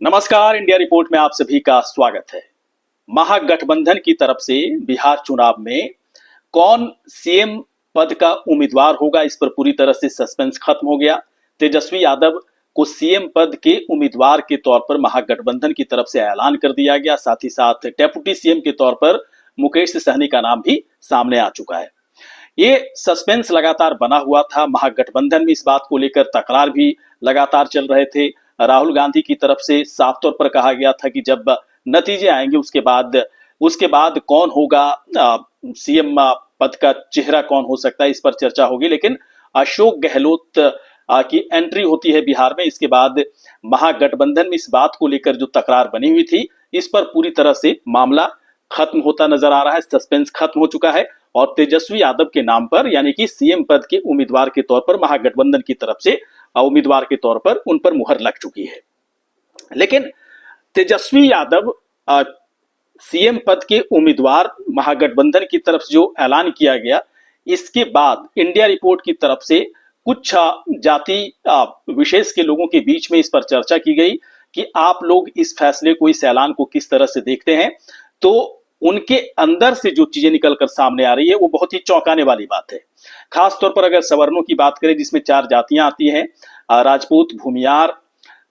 नमस्कार, India report में आप सभी का स्वागत है। महागठबंधन की तरफ से बिहार चुनाव में कौन सीएम पद का उम्मीदवार होगा, इस पर पूरी तरह से सस्पेंस खत्म हो गया। तेजस्वी यादव को सीएम पद के उम्मीदवार के तौर पर महागठबंधन की तरफ से ऐलान कर दिया गया। साथ ही साथ डेप्यूटी सीएम के तौर पर मुकेश सहनी का नाम भी सामने आ चुका है। ये सस्पेंस लगातार बना हुआ था। महागठबंधन में इस बात को लेकर तकरार भी लगातार चल रहे थे। राहुल गांधी की तरफ से साफ तौर पर कहा गया था कि जब नतीजे आएंगे उसके बाद कौन होगा सीएम पद का चेहरा, कौन हो सकता है, इस पर चर्चा होगी। लेकिन अशोक गहलोत की एंट्री होती है बिहार में। इसके बाद महागठबंधन में इस बात को लेकर जो तकरार बनी हुई थी, इस पर पूरी तरह से मामला खत्म होता नजर आ रहा है। सस्पेंस खत्म हो चुका है और तेजस्वी यादव के नाम पर, यानी कि सीएम पद के उम्मीदवार के तौर पर महागठबंधन की तरफ से उम्मीदवार के तौर पर उन पर मुहर लग चुकी है। लेकिन तेजस्वी यादव सीएम पद के उम्मीदवार महागठबंधन की तरफ से जो ऐलान किया गया, इसके बाद इंडिया रिपोर्ट की तरफ से कुछ जाति विशेष के लोगों के बीच में इस पर चर्चा की गई कि आप लोग इस फैसले को, इस ऐलान को किस तरह से देखते हैं। तो उनके अंदर से जो चीजें निकलकर सामने आ रही है वो बहुत ही चौंकाने वाली बात है। खास तौर पर अगर सवर्णों की बात करें, जिसमें 4 जातियां आती हैं, राजपूत, भूमियार,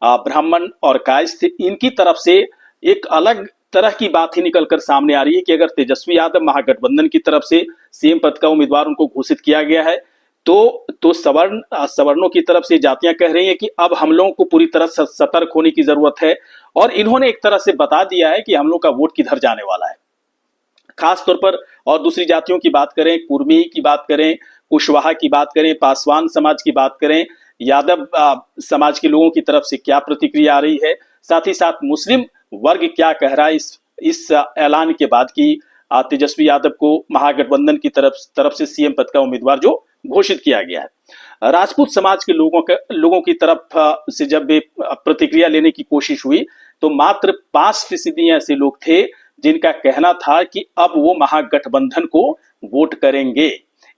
ब्राह्मण और कायस्थ, इनकी तरफ से एक अलग तरह की बात ही निकलकर सामने आ रही है कि अगर तेजस्वी यादव महागठबंधन की तरफ से सीएम पद का उम्मीदवार उनको घोषित किया गया है तो सवर्णों की तरफ से जातियां कह रही हैं कि अब हम लोगों को पूरी तरह से सतर्क होने की जरूरत है। और इन्होंने एक तरह से बता दिया है कि हम लोग का वोट किधर जाने वाला है। खास तौर पर और दूसरी जातियों की बात करें, कुर्मी की बात करें, कुशवाहा की बात करें, पासवान समाज की बात करें, यादव समाज के लोगों की तरफ से क्या प्रतिक्रिया आ रही है, साथ ही साथ मुस्लिम वर्ग क्या कह रहा है इस ऐलान के बाद कि तेजस्वी यादव को महागठबंधन की तरफ से सीएम पद का उम्मीदवार जो घोषित किया गया है। राजपूत समाज के लोगों की तरफ से जब प्रतिक्रिया लेने की कोशिश हुई तो मात्र 5% ऐसे लोग थे जिनका कहना था कि अब वो महागठबंधन को वोट करेंगे।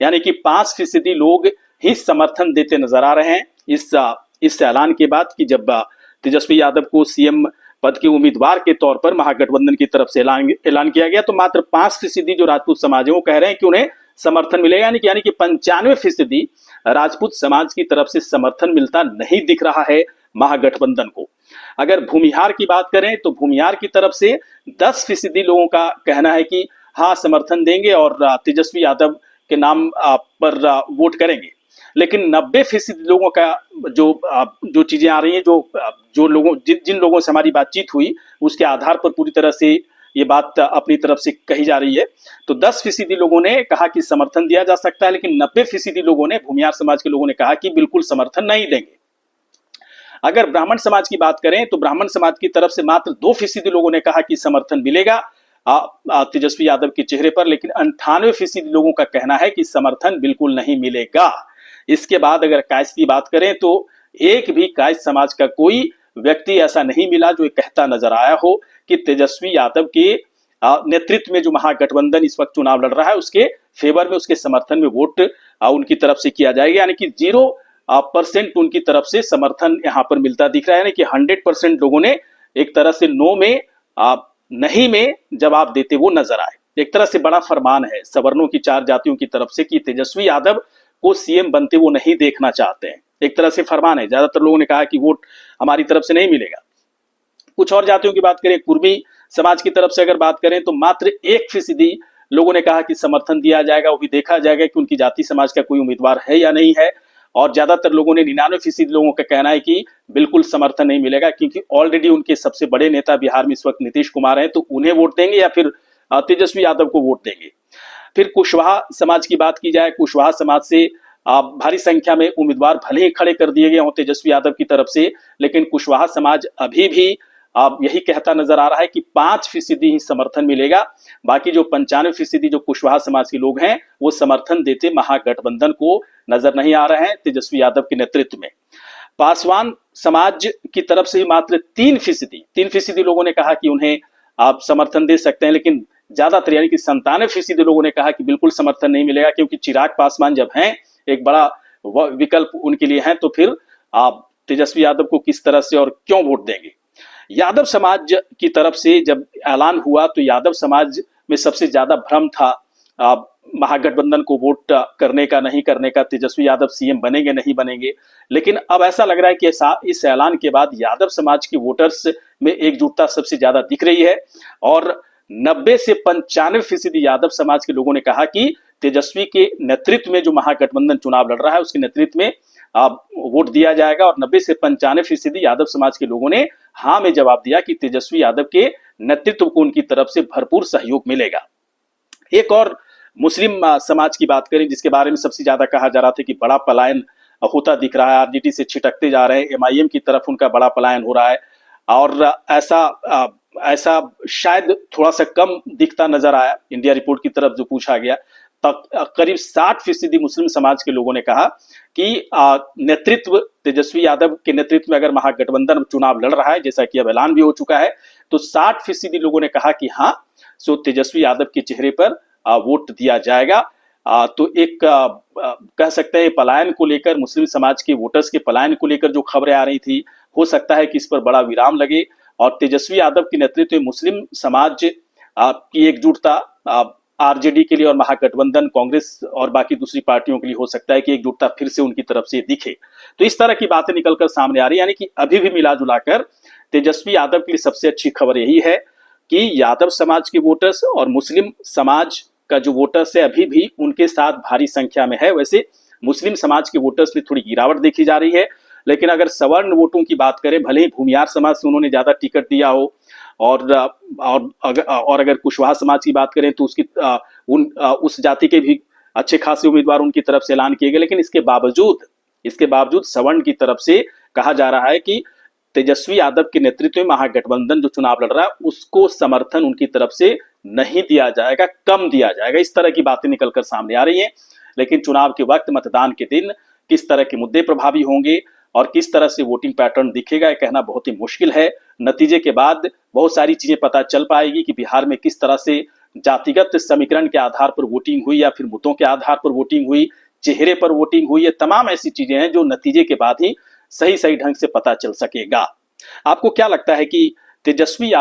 यानी कि 5% लोग ही समर्थन देते नजर आ रहे हैं इस ऐलान के बाद कि जब तेजस्वी यादव को सीएम पद के उम्मीदवार के तौर पर महागठबंधन की तरफ से ऐलान किया गया, तो मात्र 5% जो राजपूत समाज है वो कह रहे हैं कि उन्हें समर्थन मिलेगा। यानी कि 95% राजपूत समाज की तरफ से समर्थन मिलता नहीं दिख रहा है महागठबंधन को। अगर भूमिहार की बात करें तो भूमिहार की तरफ से 10% लोगों का कहना है कि हाँ समर्थन देंगे और तेजस्वी यादव के नाम पर वोट करेंगे। लेकिन 90% लोगों का जो चीजें आ रही हैं, जिन लोगों से हमारी बातचीत हुई उसके आधार पर पूरी तरह से ये बात अपनी तरफ से कही जा रही है। तो 10% लोगों ने कहा कि समर्थन दिया जा सकता है, लेकिन 90% लोगों ने, भूमिहार समाज के लोगों ने कहा कि बिल्कुल समर्थन नहीं देंगे। अगर ब्राह्मण समाज की बात करें तो ब्राह्मण समाज की तरफ से मात्र 2% लोगों ने कहा कि समर्थन मिलेगा तेजस्वी यादव के चेहरे पर, लेकिन 98% लोगों का कहना है कि समर्थन बिल्कुल नहीं मिलेगा। इसके बाद अगर कायस्थ की बात करें तो एक भी कायस्थ समाज का कोई व्यक्ति ऐसा नहीं मिला जो कहता नजर आया हो कि तेजस्वी यादव के नेतृत्व में जो महागठबंधन इस वक्त चुनाव लड़ रहा है उसके फेवर में, उसके समर्थन में वोट उनकी तरफ से किया जाएगा। यानी कि 0% उनकी तरफ से समर्थन यहां पर मिलता दिख रहा है। यानी कि 100% लोगों ने एक तरह से नो में, नहीं में जवाब देते वो नजर आए। एक तरह से बड़ा फरमान है सवर्णों की 4 जातियों की तरफ से कि तेजस्वी यादव को सीएम बनते वो नहीं देखना चाहते हैं। एक तरह से फरमान है। ज्यादातर लोगों ने कहा कि वोट हमारी तरफ से नहीं मिलेगा। कुछ और जातियों की बात करें, कुर्मी समाज की तरफ से अगर बात करें तो मात्र 1% लोगों ने कहा कि समर्थन दिया जाएगा, वो भी देखा जाएगा कि उनकी जाति समाज का कोई उम्मीदवार है या नहीं है। और ज्यादातर लोगों ने, 99% लोगों का कहना है कि बिल्कुल समर्थन नहीं मिलेगा, क्योंकि ऑलरेडी उनके सबसे बड़े नेता बिहार में इस वक्त नीतीश कुमार हैं, तो उन्हें वोट देंगे या फिर तेजस्वी यादव को वोट देंगे। फिर कुशवाहा समाज की बात की जाए, कुशवाहा समाज से भारी संख्या में उम्मीदवार भले ही खड़े कर दिए गए हों तेजस्वी यादव की तरफ से, लेकिन कुशवाहा समाज अभी भी यही कहता नजर आ रहा है कि 5% ही समर्थन मिलेगा। बाकी जो 95% जो कुशवाहा समाज के लोग हैं वो समर्थन देते महागठबंधन को नजर नहीं आ रहे हैं तेजस्वी यादव के नेतृत्व में। पासवान समाज की तरफ से मात्र 3% लोगों ने कहा कि उन्हें आप समर्थन दे सकते हैं, लेकिन ज्यादातर यानी कि 97% लोगों ने कहा कि बिल्कुल समर्थन नहीं मिलेगा, क्योंकि चिराग पासवान जब हैं एक बड़ा विकल्प उनके लिए है, तो फिर आप तेजस्वी यादव को किस तरह से और क्यों वोट देंगे। यादव समाज की तरफ से जब ऐलान हुआ तो यादव समाज में सबसे ज्यादा भ्रम था महागठबंधन को वोट करने का, नहीं करने का, तेजस्वी यादव सीएम बनेंगे नहीं बनेंगे। लेकिन अब ऐसा लग रहा है कि इस ऐलान के बाद यादव समाज के वोटर्स में एकजुटता सबसे ज्यादा दिख रही है और 90 से 95% यादव समाज के लोगों ने कहा कि तेजस्वी के नेतृत्व में जो महागठबंधन चुनाव लड़ रहा है उसके नेतृत्व में वोट दिया जाएगा और 90 से 95% यादव समाज के लोगों ने हाँ में जवाब दिया कि तेजस्वी यादव के नेतृत्व को उनकी तरफ से भरपूर सहयोग मिलेगा। एक और मुस्लिम समाज की बात करें जिसके बारे में सबसे ज्यादा कहा जा रहा था कि बड़ा पलायन होता दिख रहा है, आरजेडी से छिटकते जा रहे हैं, एमआईएम की तरफ उनका बड़ा पलायन हो रहा है और ऐसा शायद थोड़ा सा कम दिखता नजर आया इंडिया रिपोर्ट की तरफ जो पूछा गया। तक करीब 60% मुस्लिम समाज के लोगों ने कहा कि नेतृत्व तेजस्वी यादव के नेतृत्व में अगर महागठबंधन चुनाव लड़ रहा है, जैसा कि अब ऐलान भी हो चुका है, तो 60% लोगों ने कहा कि हाँ सो तेजस्वी यादव के चेहरे पर वोट दिया जाएगा। तो एक कह सकते हैं पलायन को लेकर, मुस्लिम समाज के वोटर्स के पलायन को लेकर जो खबरें आ रही थी, हो सकता है कि इस पर बड़ा विराम लगे और तेजस्वी यादव के नेतृत्व में मुस्लिम समाज की एकजुटता आरजेडी के लिए और महागठबंधन कांग्रेस और बाकी दूसरी पार्टियों के लिए हो सकता है कि एकजुटता फिर से उनकी तरफ से दिखे। तो इस तरह की बातें निकलकर सामने आ रही है, यानी कि अभी भी मिला जुलाकर तेजस्वी यादव के लिए सबसे अच्छी खबर यही है कि यादव समाज के वोटर्स और मुस्लिम समाज का जो वोटर्स है अभी भी उनके साथ भारी संख्या में है। वैसे मुस्लिम समाज के वोटर्स में थोड़ी गिरावट देखी जा रही है, लेकिन अगर सवर्ण वोटों की बात करें, भले ही भूमियार समाज से उन्होंने ज्यादा टिकट दिया हो और अगर कुशवाहा समाज की बात करें तो उस जाति के भी अच्छे खासे उम्मीदवार उनकी तरफ से ऐलान किए गए, लेकिन इसके बावजूद सवर्ण की तरफ से कहा जा रहा है कि तेजस्वी यादव के नेतृत्व में महागठबंधन जो चुनाव लड़ रहा है उसको समर्थन उनकी तरफ से नहीं दिया जाएगा, कम दिया जाएगा। इस तरह की बातें निकलकर सामने आ रही हैं। लेकिन चुनाव के वक्त, मतदान के दिन किस तरह के मुद्दे प्रभावी होंगे और किस तरह से वोटिंग पैटर्न दिखेगा, यह कहना बहुत ही मुश्किल है। नतीजे के बाद बहुत सारी चीजें पता चल पाएगी कि बिहार में किस तरह से जातिगत समीकरण के आधार पर वोटिंग हुई या फिर मुद्दों के आधार पर वोटिंग हुई, चेहरे पर वोटिंग हुई। ये तमाम ऐसी चीजें हैं जो नतीजे के बाद ही सही ढंग से पता चल सकेगा। आपको क्या लगता है कि तेजस्वी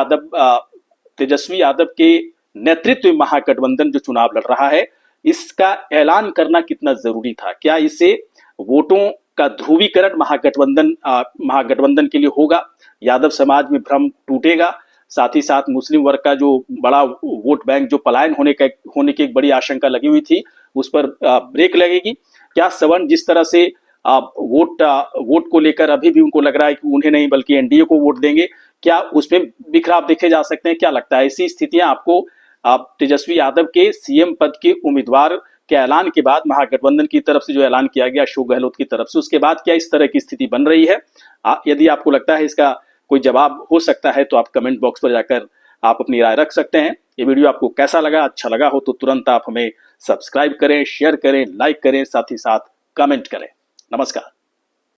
यादव के नेतृत्व में महागठबंधन जो चुनाव लड़ रहा है इसका ऐलान करना कितना जरूरी था? क्या इससे वोटों का ध्रुवीकरण महागठबंधन के लिए होगा? यादव समाज में भ्रम टूटेगा? साथ ही साथ मुस्लिम वर्ग का जो बड़ा वोट बैंक जो पलायन होने की एक बड़ी आशंका लगी हुई थी उस पर ब्रेक लगेगी? क्या सवर्ण जिस तरह से वोट को लेकर अभी भी उनको लग रहा है कि उन्हें नहीं बल्कि एनडीए को वोट देंगे, क्या उसमें बिखराव देखे जा सकते हैं? क्या लगता है ऐसी स्थितियां आपको तेजस्वी यादव के सीएम पद के उम्मीदवार के ऐलान के बाद, महागठबंधन की तरफ से जो ऐलान किया गया अशोक गहलोत की तरफ से, उसके बाद क्या इस तरह की स्थिति बन रही है? यदि आपको लगता है इसका कोई जवाब हो सकता है तो आप कमेंट बॉक्स पर जाकर आप अपनी राय रख सकते हैं। ये वीडियो आपको कैसा लगा? अच्छा लगा हो तो तुरंत आप हमें सब्सक्राइब करें, शेयर करें, लाइक करें, साथ ही साथ कमेंट करें। नमस्कार।